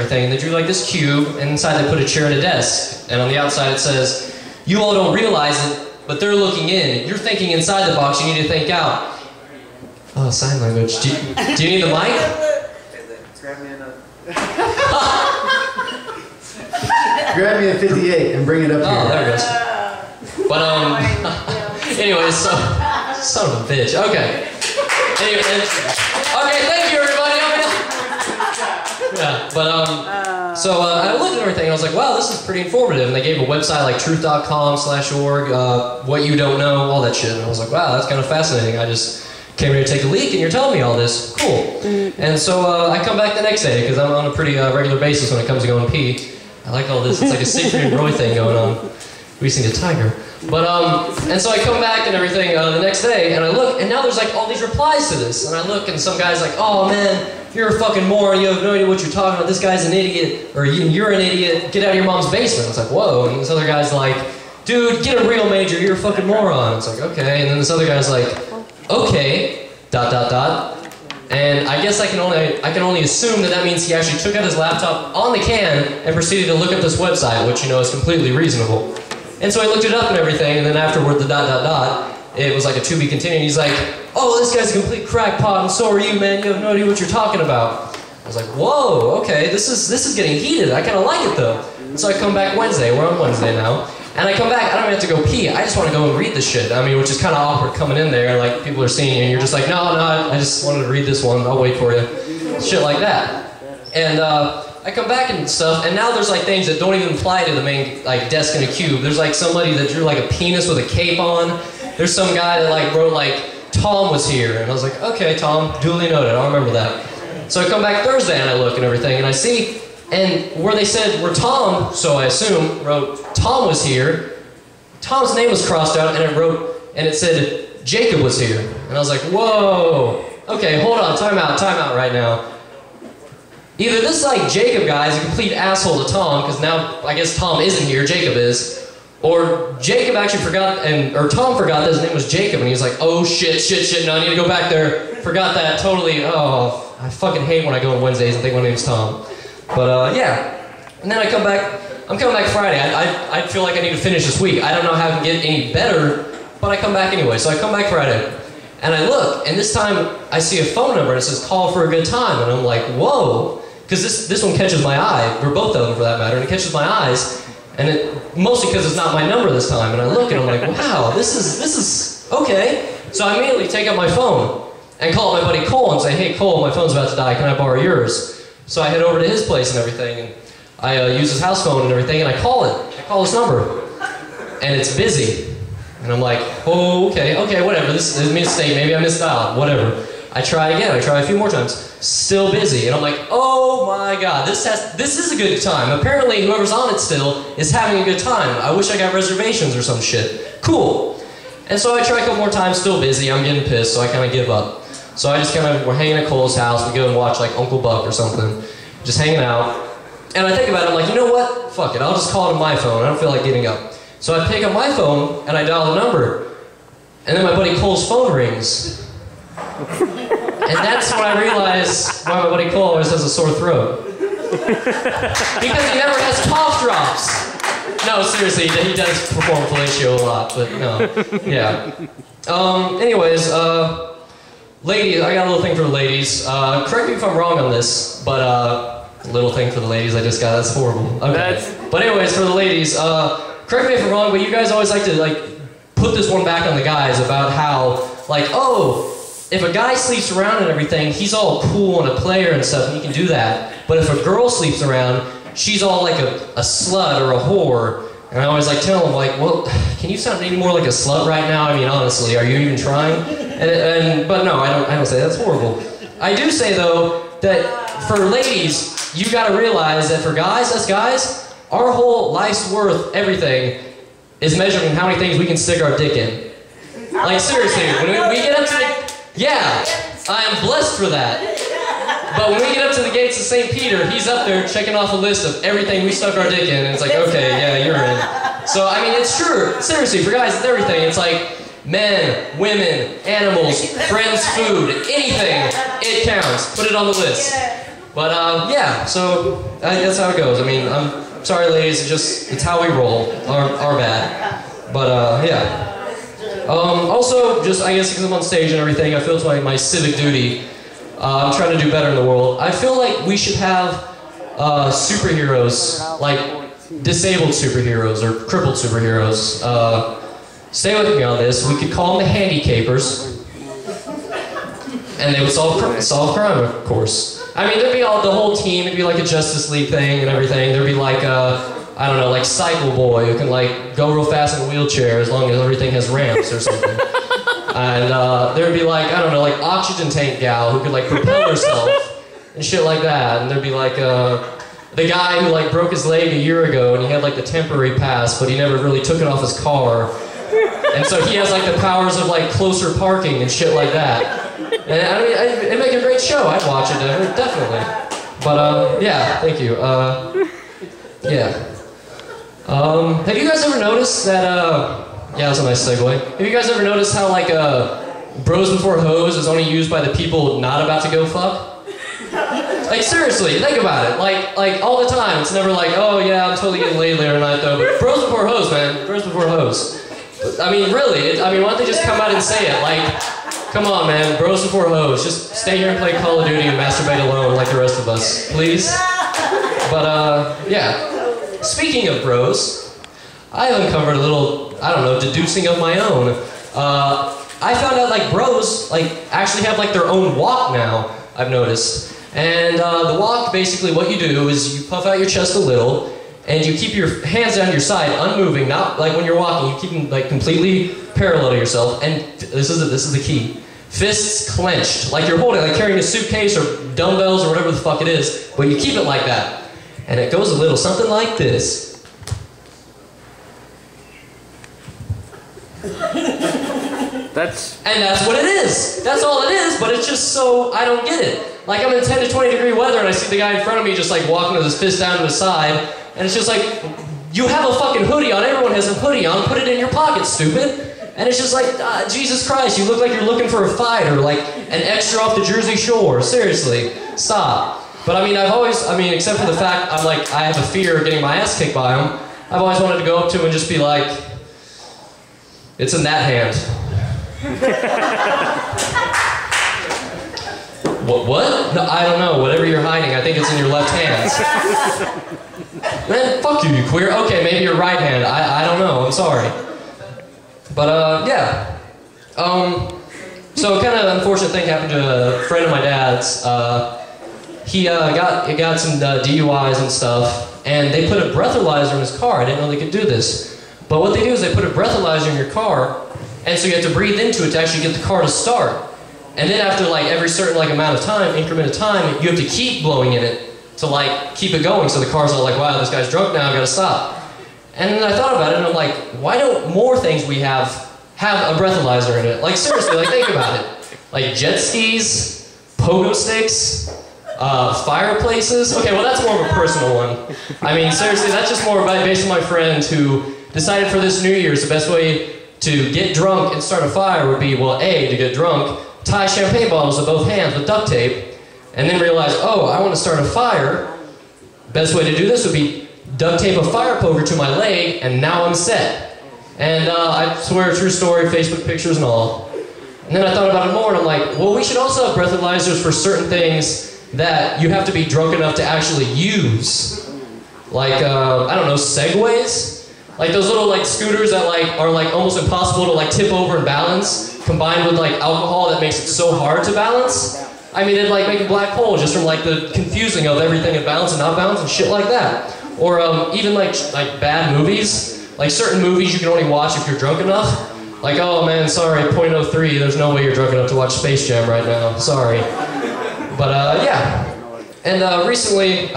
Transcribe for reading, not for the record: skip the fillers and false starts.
thing, and they drew like this cube, and inside they put a chair and a desk. And on the outside it says, "You all don't realize it, but they're looking in. You're thinking inside the box, you need to think out." Oh, sign language. Do you need the mic? Grab me Grab me a 58 and bring it up here. Oh, there it goes. But, anyways, so, son of a bitch. Okay. Anyway, okay, thank you, everybody. Yeah, but, so I looked at everything and I was like, wow, this is pretty informative. And they gave a website like truth.com/org, what you don't know, all that shit. And I was like, wow, that's kind of fascinating. I just came here to take a leak and you're telling me all this. Cool. And so I come back the next day because I'm on a pretty regular basis when it comes to going pee. I like all this. It's like a Siegfried and Roy thing going on. We sing a tiger. But, and so I come back and everything the next day, and I look, and now there's like all these replies to this. And I look, and some guy's like, "Oh man, you're a fucking moron, you have no idea what you're talking about, this guy's an idiot, or you're an idiot, get out of your mom's basement." It's like, whoa. And this other guy's like, "Dude, get a real major, you're a fucking moron." It's like, okay. And then this other guy's like, "Okay, ... And I guess I can only assume that that means he actually took out his laptop on the can and proceeded to look up this website, which, you know, is completely reasonable. And so I looked it up and everything, and then afterward the ... it was like a to be continued. He's like, "Oh, this guy's a complete crackpot, and so are you, man. You have no idea what you're talking about." I was like, whoa, okay, this is getting heated. I kind of like it though. And so I come back Wednesday. We're on Wednesday now. And I come back, I don't even have to go pee. I just want to go and read this shit. I mean, which is kind of awkward coming in there, like people are seeing you, and you're just like, no, I just wanted to read this one. I'll wait for you. Shit like that. And I come back and stuff, and now there's like things that don't even apply to the main like desk in a cube. There's like somebody that drew like a penis with a cape on. There's some guy that like wrote like, "Tom was here," and I was like, okay, Tom, duly noted, I'll remember that. So I come back Thursday and I look and everything, and I see, and where they said where Tom, so I assume, wrote "Tom was here," Tom's name was crossed out, and it said Jacob was here. And I was like, whoa, okay, hold on, time out right now. Either this like Jacob guy is a complete asshole to Tom, because now I guess Tom isn't here, Jacob is, or Jacob actually forgot, or Tom forgot that his name was Jacob, and he was like, oh shit, no, I need to go back there, forgot that, totally, oh, I fucking hate when I go on Wednesdays and think my name's Tom. But yeah, and then I'm coming back Friday. I feel like I need to finish this week. I don't know how I can get any better, but I come back anyway. So I come back Friday, and I look, and this time I see a phone number, and it says "call for a good time," and I'm like, whoa, because this one catches my eye, or both of them for that matter, and it catches my eyes, and mostly because it's not my number this time, and I look, and I'm like, wow, this is okay. So I immediately take out my phone and call my buddy Cole and say, "Hey Cole, my phone's about to die, can I borrow yours?" So I head over to his place and everything, and I use his house phone and everything, and I call it. I call his number, and it's busy. And I'm like, oh, okay, whatever. This is a mistake. Maybe I misdialed. Whatever. I try again. I try a few more times. Still busy. And I'm like, oh my God, this is a good time. Apparently, whoever's on it still is having a good time. I wish I got reservations or some shit. Cool. And so I try a couple more times. Still busy. I'm getting pissed, so I kind of give up. So I just we're hanging at Cole's house. We go and watch like Uncle Buck or something. Just hanging out. And I think about it, I'm like, you know what? Fuck it, I'll just call it on my phone. I don't feel like getting up. So I pick up my phone and I dial the number. And then my buddy Cole's phone rings. And that's when I realize why my buddy Cole always has a sore throat. Because he never has cough drops. No, seriously, he does perform fellatio a lot, but no. Yeah. Anyways, ladies, I got a little thing for the ladies. Correct me if I'm wrong on this, but little thing for the ladies I just got, that's horrible. Okay. But anyways, for the ladies, correct me if I'm wrong, but you guys always like to like put this one back on the guys about how, like, oh, if a guy sleeps around and everything, he's all cool and a player and stuff, and he can do that. But if a girl sleeps around, she's all like a slut or a whore. And I always like tell them, like, well, can you sound any more like a slut right now? I mean, honestly, are you even trying? But no, I don't say that's horrible. I do say though that for ladies, you gotta realize that for guys, us guys, our whole life's worth, everything, is measured in how many things we can stick our dick in. Like seriously, when we get up to the, yeah, I am blessed for that. But when we get up to the gates of St. Peter, he's up there checking off a list of everything we stuck our dick in, and it's like, okay, yeah, you're in. So, I mean, it's true. Seriously, for guys, it's everything. It's like men, women, animals, friends, food, anything, it counts. Put it on the list. But yeah, so that's how it goes. I mean, I'm sorry, ladies. It's how we roll. Our bad. But yeah. Also, just I guess because I'm on stage and everything, I feel it's my civic duty. I'm trying to do better in the world. I feel like we should have superheroes, like disabled superheroes or crippled superheroes. Stay with me on this. We could call them the handicapers, and they would solve crime, of course. I mean, there'd be the whole team. It'd be like a Justice League thing and everything. There'd be like I don't know, like Cycle Boy who can like go real fast in a wheelchair as long as everything has ramps or something. And there'd be like, I don't know, like Oxygen Tank Gal who could like propel herself and shit like that. And there'd be like the guy who like broke his leg a year ago and he had like the temporary pass, but he never really took it off his car. And so he has like the powers of like closer parking and shit like that. And I mean, it'd make a great show. I'd watch it, definitely. But yeah, thank you. Yeah. Have you guys ever noticed that, yeah, that's a nice segue. Have you guys ever noticed how, like, bros before hoes is only used by the people not about to go fuck? Like, seriously, think about it. Like, all the time. It's never like, oh, yeah, I'm totally getting laid later tonight, though. But bros before hoes, man. Bros before hoes. I mean, really. I mean, why don't they just come out and say it? Like, come on, man. Bros before hoes. Just stay here and play Call of Duty and masturbate alone like the rest of us. Please? But, yeah. Speaking of bros, I uncovered a little, I don't know, deducing of my own. I found out like bros like actually have like their own walk now, I've noticed. And the walk, basically what you do is you puff out your chest a little and you keep your hands down your side, unmoving, not like when you're walking, you keep them like completely parallel to yourself. And this is the key. Fists clenched, like you're holding, like carrying a suitcase or dumbbells or whatever the fuck it is, but you keep it like that. And it goes a little something like this. And that's what it is. That's all it is, but it's just so, I don't get it. Like I'm in 10 to 20 degree weather and I see the guy in front of me just like walking with his fist down to his side, and it's just like, you have a fucking hoodie on, everyone has a hoodie on, put it in your pocket, stupid. And it's just like, Jesus Christ, you look like you're looking for a fight or like an extra off the Jersey Shore. Seriously, stop. But I mean, except for the fact I have a fear of getting my ass kicked by him, I've always wanted to go up to him and just be like, it's in that hand. What? No, I don't know. Whatever you're hiding, I think it's in your left hand. Man, fuck you, you queer. Okay, maybe your right hand. I don't know. I'm sorry. But, yeah. So kind of unfortunate thing happened to a friend of my dad's. He got some DUIs and stuff, and they put a breathalyzer in his car. I didn't know they could do this. But what they do is they put a breathalyzer in your car, and so you have to breathe into it to actually get the car to start. And then after like every certain like amount of time, increment of time, you have to keep blowing in it to like keep it going. So the car's all like, wow, this guy's drunk now, I've got to stop. And then I thought about it, and I'm like, why don't more things we have a breathalyzer in it? Like seriously, like think about it. Like jet skis, pogo sticks, fireplaces. Okay, well that's more of a personal one. I mean, seriously, that's just more based on my friend who decided for this New Year's the best way to get drunk and start a fire would be, well, A, to get drunk, tie champagne bottles with both hands with duct tape, and then realize, oh, I want to start a fire. Best way to do this would be duct tape a fire poker to my leg, and now I'm set. And I swear, a true story, Facebook pictures and all. And then I thought about it more, and I'm like, well, we should also have breathalyzers for certain things that you have to be drunk enough to actually use. Like, I don't know, Segways? Like those little like scooters that like are like almost impossible to like tip over and balance, combined with like alcohol that makes it so hard to balance. I mean, it'd like make a black hole just from like the confusing of everything at balance and not balance and shit like that. Or even like bad movies. Like certain movies you can only watch if you're drunk enough. Like, oh man, sorry, .03, there's no way you're drunk enough to watch Space Jam right now. Sorry. But yeah. And recently